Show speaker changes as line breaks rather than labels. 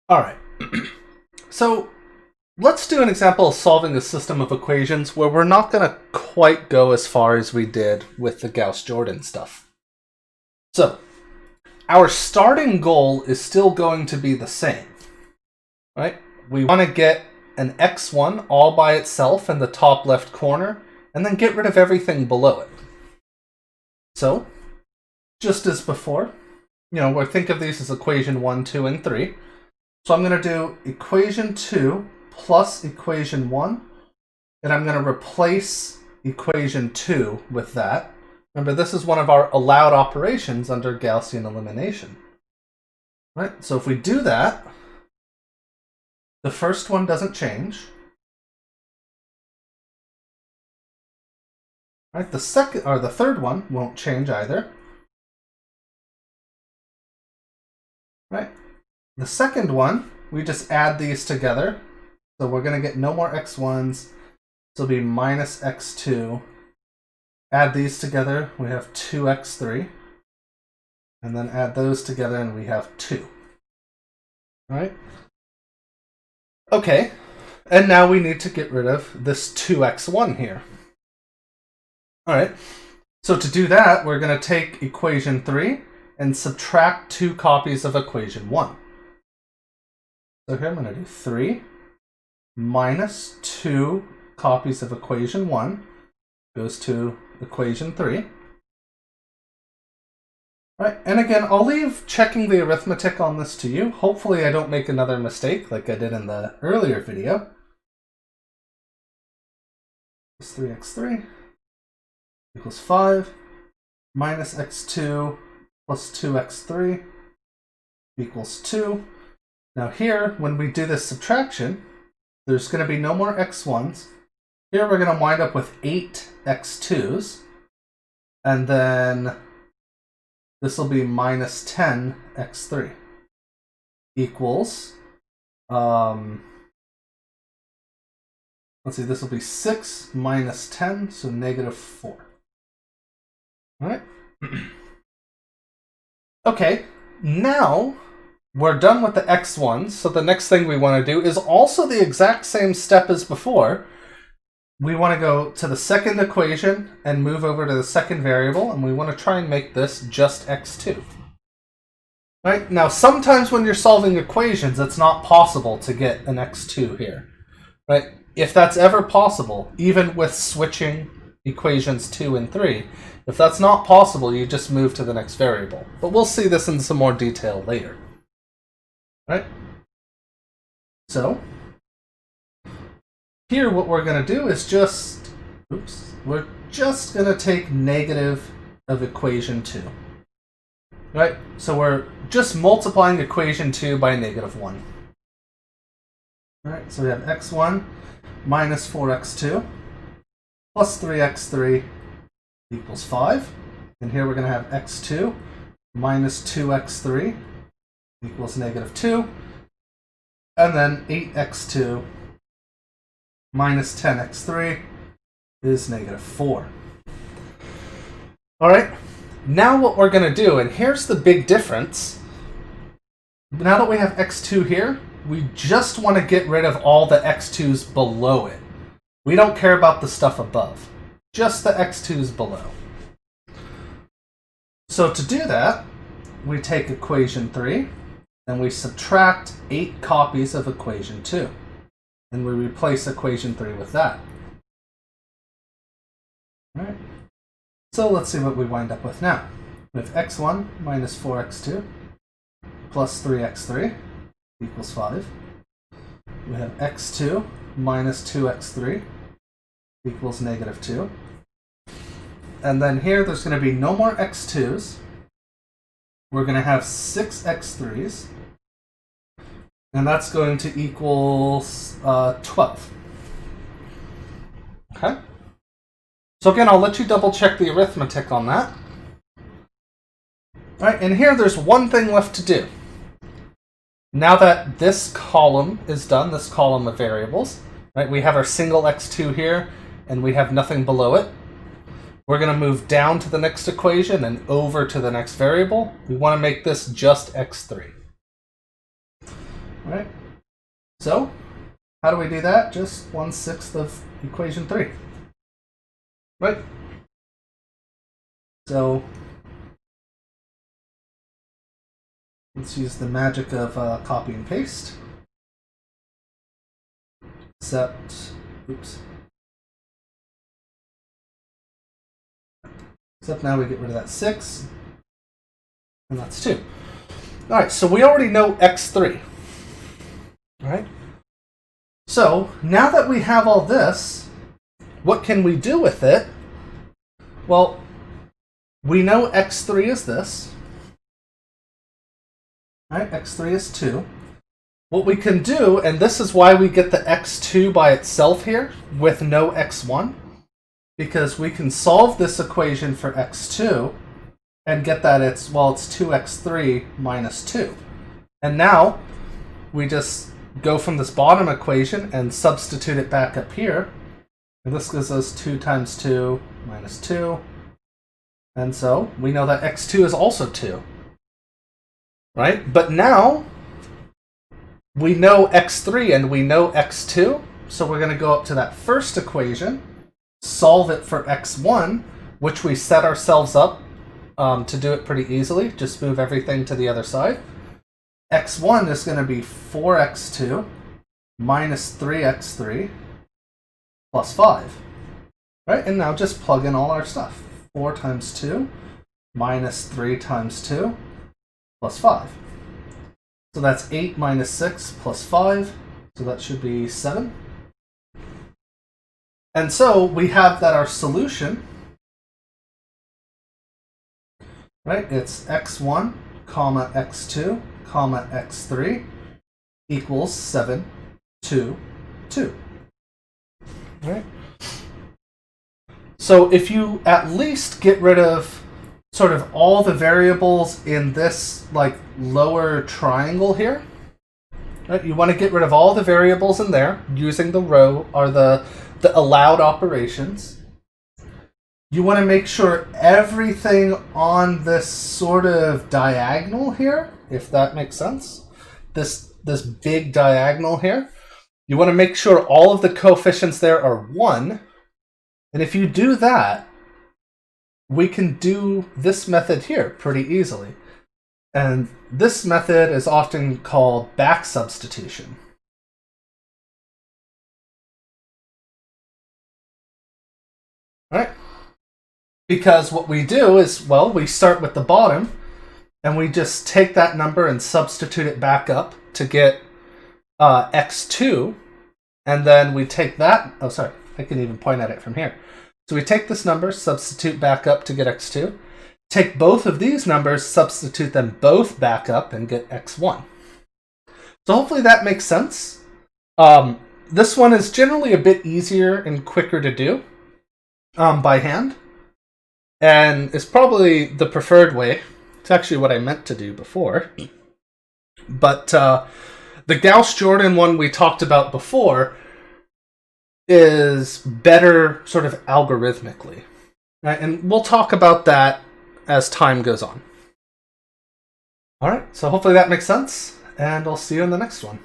All right. So let's do an example of solving a system of equations where we're not going to quite go as far as we did with the Gauss-Jordan stuff. So our starting goal is still going to be the same, right? We want to get an x1 all by itself in the top left corner and then get rid of everything below it. So just as before, we'll think of these as equation 1, 2, and 3. So I'm going to do equation 2 plus equation 1, and I'm going to replace equation 2 with that. Remember, this is one of our allowed operations under Gaussian elimination. Right? So if we do that, the first one doesn't change. Right? The third one won't change either. Right? The second one, we just add these together. So we're going to get no more x1s. So it'll be minus x2. Add these together, we have 2x3. And then add those together and we have 2. All right? Okay, and now we need to get rid of this 2x1 here. All right, so to do that, we're going to take equation 3 and subtract 2 copies of equation 1. So here I'm going to do 3 minus 2 copies of equation 1 goes to equation 3. All right, and again, I'll leave checking the arithmetic on this to you. Hopefully I don't make another mistake like I did in the earlier video. Plus 3x3 equals 5 minus x2 plus 2x3 equals 2. Now here, when we do this subtraction, there's going to be no more x1s. Here we're going to wind up with 8 x2s. And then this will be minus 10 x3 equals, let's see, this will be 6 minus 10, so negative 4. All right. Okay, now we're done with the x1s, so the next thing we want to do is also the exact same step as before. We want to go to the second equation and move over to the second variable, and we want to try and make this just x2. Right? Now, sometimes when you're solving equations, it's not possible to get an x2 here. Right? If that's ever possible, even with switching equations 2 and 3, if that's not possible, you just move to the next variable. But we'll see this in some more detail later. Right? So here what we're going to do is we're just going to take negative of equation 2. Right? So we're just multiplying equation 2 by negative 1. Alright, so we have x1 minus 4x2 plus 3x3 equals 5. And here we're going to have x2 minus 2x3 equals negative 2. And then 8x2 minus 10x3 is negative 4. All right, now what we're going to do, and here's the big difference. Now that we have x2 here, we just want to get rid of all the x2s below it. We don't care about the stuff above, just the x2s below. So to do that, we take equation 3, and we subtract 8 copies of equation 2. And we replace equation 3 with that. All right. So let's see what we wind up with now. We have x1 minus 4x2 plus 3x3 equals 5. We have x2 minus 2x3 equals negative 2. And then here there's going to be no more x2s. We're going to have 6 x3s. And that's going to equal 12. Okay? So again, I'll let you double check the arithmetic on that. All right, and here there's one thing left to do. Now that this column is done, this column of variables, right, we have our single x2 here, and we have nothing below it. We're going to move down to the next equation and over to the next variable. We want to make this just x3. right? So, how do we do that? Just 1/6 of equation 3, right? So, let's use the magic of copy and paste. Except now we get rid of that 6, and that's 2. All right, so we already know x3, all right? So now that we have all this, what can we do with it? Well, we know x3 is this, all right? x3 is 2. What we can do, and this is why we get the x2 by itself here with no x1, because we can solve this equation for x2 and get that it's 2x3 minus 2. And now we just go from this bottom equation and substitute it back up here. And this gives us 2 times 2 minus 2. And so we know that x2 is also 2. Right? But now we know x3 and we know x2. So we're going to go up to that first equation, solve it for x1, which we set ourselves up to do it pretty easily. Just move everything to the other side. x1 is going to be 4x2 minus 3x3 plus 5. Right? And now just plug in all our stuff. 4 times 2 minus 3 times 2 plus 5. So that's 8 minus 6 plus 5. So that should be 7. And so we have that our solution, right? It's x1, comma x2, comma x3 equals 7, 2, 2. Right? So if you at least get rid of sort of all the variables in this like lower triangle here, right? You want to get rid of all the variables in there using the row or the allowed operations. You want to make sure everything on this sort of diagonal here, if that makes sense, this big diagonal here, you want to make sure all of the coefficients there are 1. And if you do that, we can do this method here pretty easily. And this method is often called back substitution. Right? Because what we do is, well, we start with the bottom, and we just take that number and substitute it back up to get x2, and then we take that, oh sorry, I can even point at it from here. So we take this number, substitute back up to get x2, take both of these numbers, substitute them both back up, and get x1. So hopefully that makes sense. This one is generally a bit easier and quicker to do by hand, and it's probably the preferred way. It's actually what I meant to do before. But the Gauss-Jordan one we talked about before is better sort of algorithmically. Right? And we'll talk about that as time goes on. All right, so hopefully that makes sense, and I'll see you in the next one.